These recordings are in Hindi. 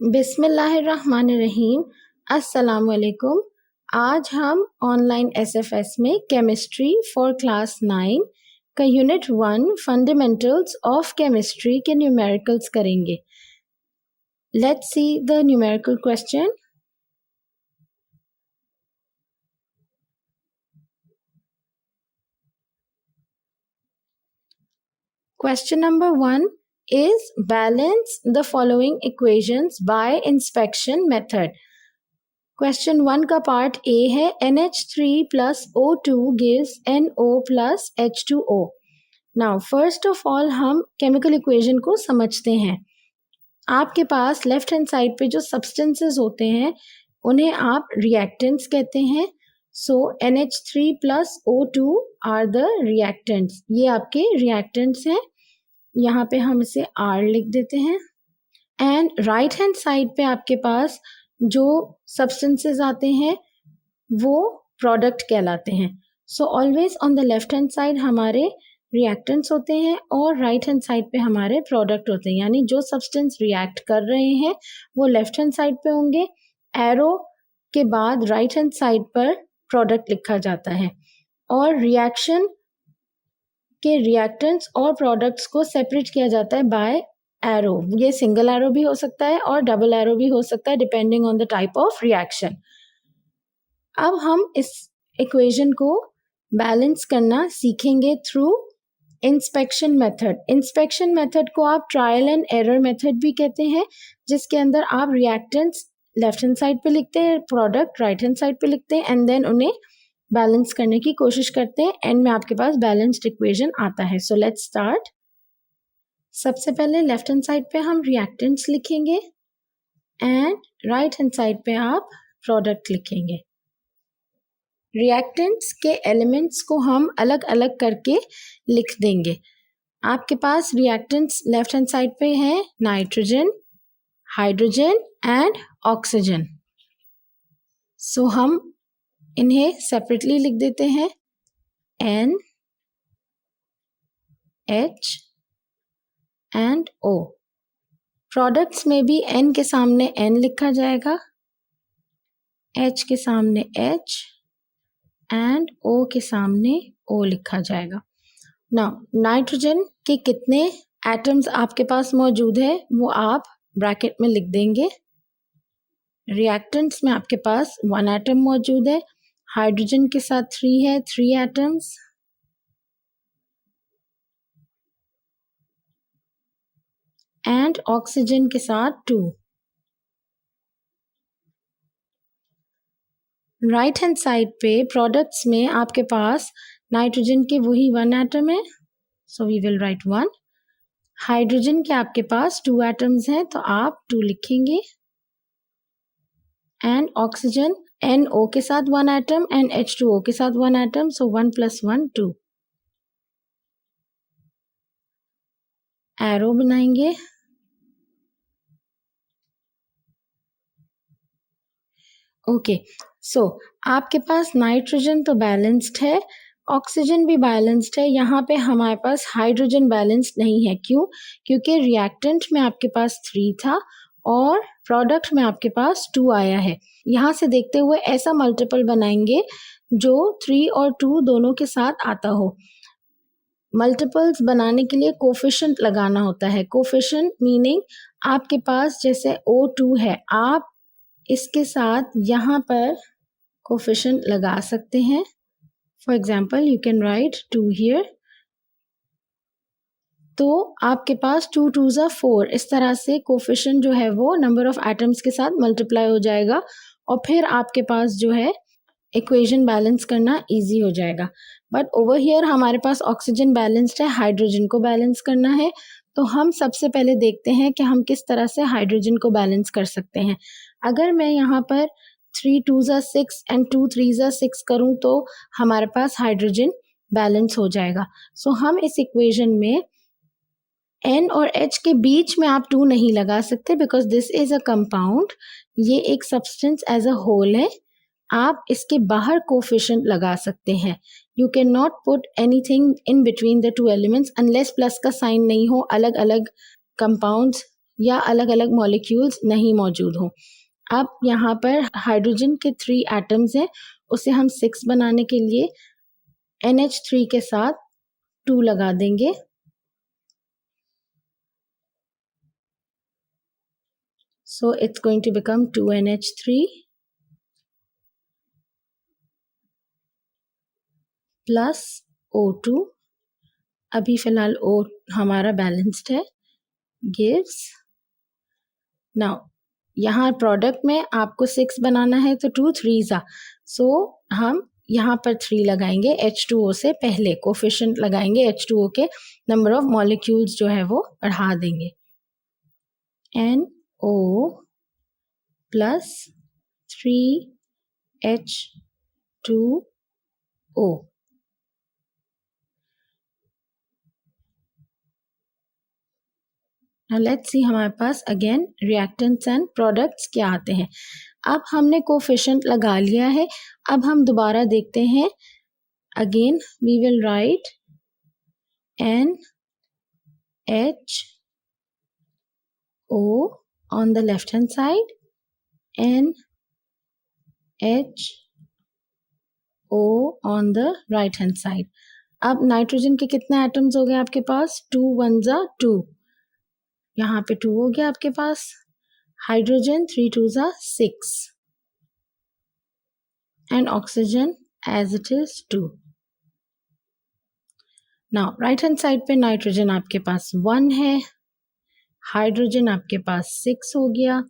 बिस्मिल्लाहिर्रहमानिर्रहीम। अस्सलामुअलैकुम। आज हम ऑनलाइन एसएफएस में केमिस्ट्री फॉर क्लास 9 का यूनिट 1 फंडामेंटल्स ऑफ केमिस्ट्री के न्यूमेरिकल्स करेंगे। Let's see the numerical question. Question number 1 is balance the following equations by inspection method. Question 1 का पार्ट A है NH3 plus O2 gives NO plus H2O. Now first of all हम केमिकल इक्वेशन को समझते हैं। आपके पास लेफ्ट हैंड साइड पे जो सब्सटेंसेस होते हैं उन्हें आप रिएक्टेंट्स कहते हैं। So NH3 plus O2 are the reactants. ये आपके रिएक्टेंट्स हैं। यहाँ पे हम इसे R लिख देते हैं। एंड राइट हैंड साइड पे आपके पास जो सब्सटेंसेस आते हैं वो प्रोडक्ट कहलाते हैं। So always on the left hand side हमारे रिएक्टेंट्स होते हैं और राइट हैंड साइड पे हमारे प्रोडक्ट होते हैं। यानी जो सब्सटेंस रिएक्ट कर रहे हैं वो लेफ्ट हैंड साइड पे होंगे। एरो के बाद राइट हैंड साइड पर प्रोडक्ट लिखा जाता है। और रिएक्शन के रिएक्टेंट्स और प्रोडक्ट्स को सेपरेट किया जाता है बाय एरो। ये सिंगल एरो भी हो सकता है और डबल एरो भी हो सकता है depending on the type of reaction. अब हम इस इक्वेशन को बैलेंस करना सीखेंगे through inspection method. Inspection method को आप ट्रायल एंड एरर मेथड भी कहते हैं, जिसके अंदर आप रिएक्टेंट्स लेफ्ट हैंड साइड पे लिखते हैं, प्रोडक्ट राइट हैंड साइड पे लिखते हैं एंड देन उन्हें बैलेंस करने की कोशिश करते हैं। एंड में आपके पास बैलेंस्ड इक्वेशन आता है। So let's start. सबसे पहले लेफ्ट हैंड साइड पे हम रिएक्टेंट्स लिखेंगे एंड राइट हैंड साइड पे आप प्रोडक्ट लिखेंगे। रिएक्टेंट्स के एलिमेंट्स को हम अलग अलग करके लिख देंगे। आपके पास रिएक्टेंट्स लेफ्ट हैंड साइड पे हैं नाइट्रोजन, हाइड्रोजन एंड ऑक्सीजन। सो हम इन्हें सेपरेटली लिख देते हैं N, H and O। Products में भी N के सामने N लिखा जाएगा, H के सामने H एंड O के सामने O लिखा जाएगा। नाउ नाइट्रोजन के कितने एटम्स आपके पास मौजूद है वो आप ब्रैकेट में लिख देंगे। रिएक्टेंट्स में आपके पास 1 एटम मौजूद है, हाइड्रोजन के साथ 3 है, 3 एटम्स, एंड ऑक्सीजन के साथ 2। राइट हैंड साइड पे प्रोडक्ट्स में आपके पास नाइट्रोजन के वही 1 एटम है, so we will write 1। Hydrogen के आपके पास 2 एटम्स हैं तो आप 2 लिखेंगे। एंड ऑक्सीजन NO के साथ 1 एटम एंड H2O के साथ 1 एटम, सो 1 + 1 2। एरो बनाएंगे। ओके, सो आपके पास नाइट्रोजन तो बैलेंस्ड है, ऑक्सीजन भी बैलेंस्ड है। यहाँ पे हमारे पास हाइड्रोजन बैलेंस्ड नहीं है। क्यों? क्योंकि रिएक्टेंट में आपके पास 3 था और प्रोडक्ट में आपके पास 2 आया है। यहाँ से देखते हुए ऐसा मल्टीपल बनाएंगे जो 3 और 2 दोनों के साथ आता हो। मल्टीपल्स बनाने के लिए कोफिशिएंट लगाना होता है। कोफिशिएंट मीनिंग आपके पास जैसे O2 है, आप इसके साथ यहाँ पर कोफिशिएंट लगा सकते हैं। For example you can write 2 here. तो आपके पास 2 2s are 4। इस तरह से कोफिशिएंट जो है वो नंबर ऑफ एटम्स के साथ मल्टीप्लाई हो जाएगा और फिर आपके पास जो है इक्वेशन बैलेंस करना इजी हो जाएगा। बट ओवर हियर हमारे पास ऑक्सीजन बैलेंस्ड है, हाइड्रोजन को बैलेंस करना है। तो हम सबसे पहले देखते हैं कि हम किस तरह से हाइड्रोजन को बैलेंस कर सकते हैं। अगर मैं यहाँ पर 3 2s are 6 and 2 3s are 6 करूँ तो हमारे पास हाइड्रोजन बैलेंस हो जाएगा। सो हम इस इक्वेशन में N और H के बीच में आप 2 नहीं लगा सकते because this is a compound. ये एक सब्सटेंस एज अ होल है। आप इसके बाहर कोफिशिएंट लगा सकते हैं। You can not put anything in between the 2 elements unless plus का साइन नहीं हो। अलग अलग कंपाउंड्स या अलग अलग मॉलिक्यूल्स नहीं मौजूद हों। अब यहाँ पर हाइड्रोजन के 3 एटम्स हैं, उसे हम 6 बनाने के लिए NH3 के साथ 2 लगा देंगे। So it's going to become 2NH3 plus O2, अभी फिलहाल O हमारा बैलेंस्ड है, gives, now यहाँ प्रोडक्ट में आपको 6 बनाना है तो 2 3s are, so हम यहाँ पर 3 लगाएंगे H2O से पहले, कोफिशिएंट लगाएंगे H2O के, नंबर ऑफ मॉलिक्यूल्स जो है वो बढ़ा देंगे, NO plus 3H2O। Now let's see हमारे पास अगेन रिएक्टेंट्स एंड प्रोडक्ट्स क्या आते हैं। अब हमने कोफिशिएंट लगा लिया है, अब हम दोबारा देखते हैं। Again we will write NHO on the left hand side, NHO on the right hand side। अब नाइट्रोजन के कितने एटम्स हो गए आपके पास? 2 1s are 2, यहाँ पे 2 हो गया आपके पास। Hydrogen 3 2s are 6 and oxygen as it is 2। Now right hand side पे नाइट्रोजन आपके पास 1 है, हाइड्रोजन आपके पास 6 हो गया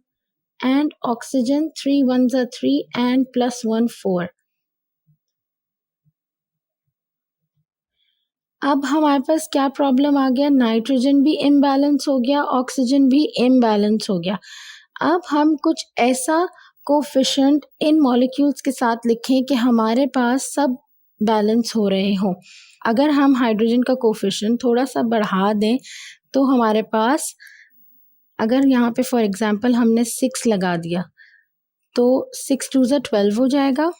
and oxygen 3 1s are 3 and plus 1 4। अब हमारे पास क्या प्रॉब्लम आ गया? नाइट्रोजन भी इम्बैलेंस हो गया, ऑक्सीजन भी इम्बैलेंस हो गया। अब हम कुछ ऐसा कोफिशिएंट इन मॉलिक्यूल्स के साथ लिखें कि हमारे पास सब बैलेंस हो रहे हों। अगर हम हाइड्रोजन का कोफिशिएंट थोड़ा सा बढ़ा दें तो हमारे पास, अगर यहाँ पे फॉर एग्जांपल हमने 6 लगा दिया तो 6 2s are 12 हो जाएगा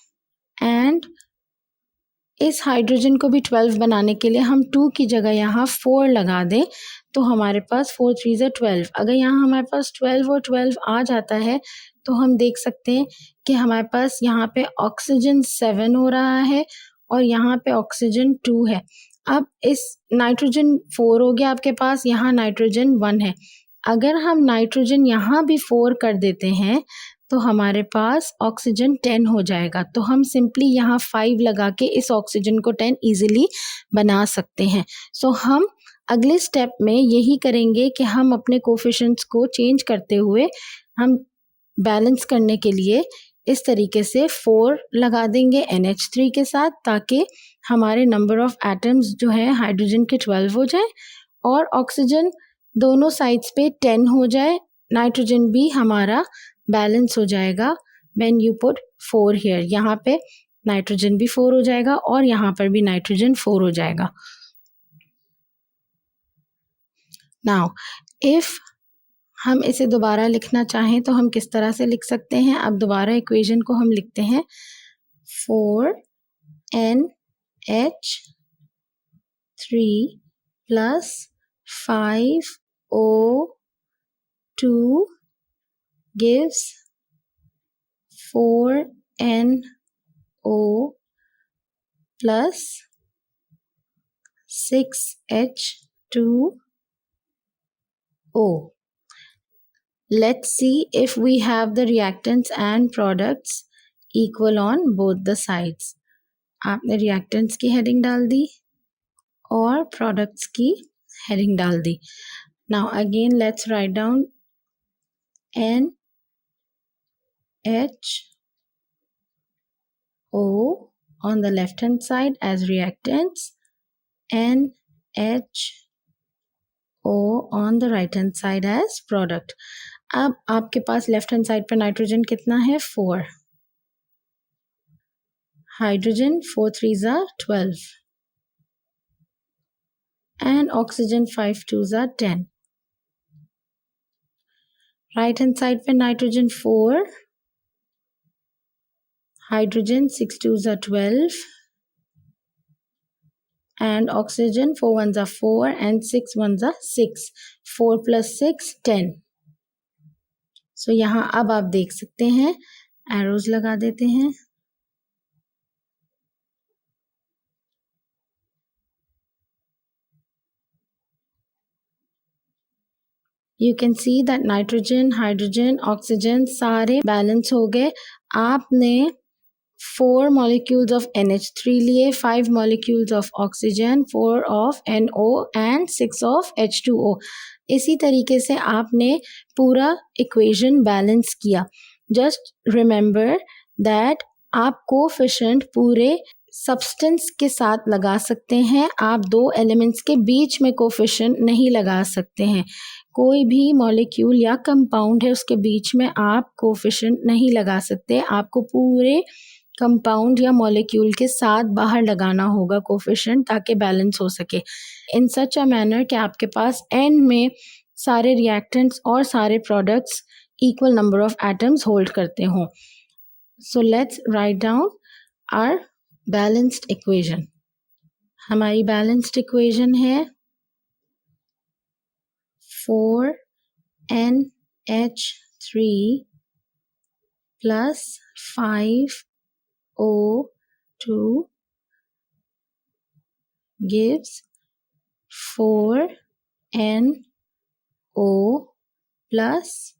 एंड इस हाइड्रोजन को भी 12 बनाने के लिए हम 2 की जगह यहाँ 4 लगा दें तो हमारे पास 4 3s are 12। अगर यहाँ हमारे पास 12 और 12 आ जाता है तो हम देख सकते हैं कि हमारे पास यहाँ पे ऑक्सीजन 7 हो रहा है और यहाँ पे ऑक्सीजन 2 है। अब इस नाइट्रोजन 4 हो गया आपके पास, यहाँ नाइट्रोजन 1 है। अगर हम नाइट्रोजन यहाँ भी 4 कर देते हैं तो हमारे पास ऑक्सीजन 10 हो जाएगा। तो हम सिंपली यहाँ 5 लगा के इस ऑक्सीजन को 10 इजीली बना सकते हैं। सो हम अगले स्टेप में यही करेंगे कि हम अपने कोफिशिएंट्स को चेंज करते हुए हम बैलेंस करने के लिए इस तरीके से 4 लगा देंगे NH3 के साथ, ताकि हमारे नंबर ऑफ एटम्स जो है हाइड्रोजन के 12 हो जाए और ऑक्सीजन दोनों साइड्स पे 10 हो जाए। नाइट्रोजन भी हमारा बैलेंस हो जाएगा व्हेन यू पुट 4 हियर। यहाँ पे नाइट्रोजन भी 4 हो जाएगा और यहाँ पर भी नाइट्रोजन 4 हो जाएगा। नाउ इफ हम इसे दोबारा लिखना चाहें तो हम किस तरह से लिख सकते हैं? अब दोबारा इक्वेशन को हम लिखते हैं 4NH3 plus 5O2 gives 4NO plus 6H2O। Let's see if we have the reactants and products equal on both the sides। आपने reactants की heading डाल दी और products की heading डाल दी। Now again let's write down NHO on the left hand side as reactants, NHO on the right hand side as product। अब आपके पास लेफ्ट हैंड साइड पर नाइट्रोजन कितना है? 4, hydrogen 4 3s are 12 and oxygen 5 2s are 10। Right hand side पे nitrogen 4, hydrogen 6 2s are 12 and oxygen 4 1s are 4 and 6 1s are 6। 4 plus 6 10। सो यहाँ अब आप देख सकते हैं, एरोज लगा देते हैं। You can see that nitrogen, hydrogen, oxygen सारे बैलेंस हो गए। आपने 4 molecules of NH3 लिए, 5 molecules of oxygen, 4 of NO and 6 of H2O। इसी तरीके से आपने पूरा इक्वेशन बैलेंस किया। जस्ट रिमेंबर दैट आप कोफिशिएंट पूरे सब्सटेंस के साथ लगा सकते हैं, आप दो एलिमेंट्स के बीच में कोफिशिएंट नहीं लगा सकते हैं। कोई भी मॉलिक्यूल या कंपाउंड है उसके बीच में आप कोफिशिएंट नहीं लगा सकते, आपको पूरे कंपाउंड या मॉलिक्यूल के साथ बाहर लगाना होगा कोफिशिएंट, ताकि बैलेंस हो सके इन सच अ मैनर कि आपके पास एंड में सारे रिएक्टेंट्स और सारे products equal number of atoms hold करते हों। So let's write down our balanced equation. हमारी बैलेंस्ड इक्वेशन है 4NH3 plus 5O2 gives 4NO plus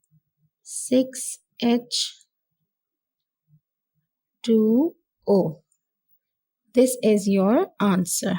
6H2O. This is your answer.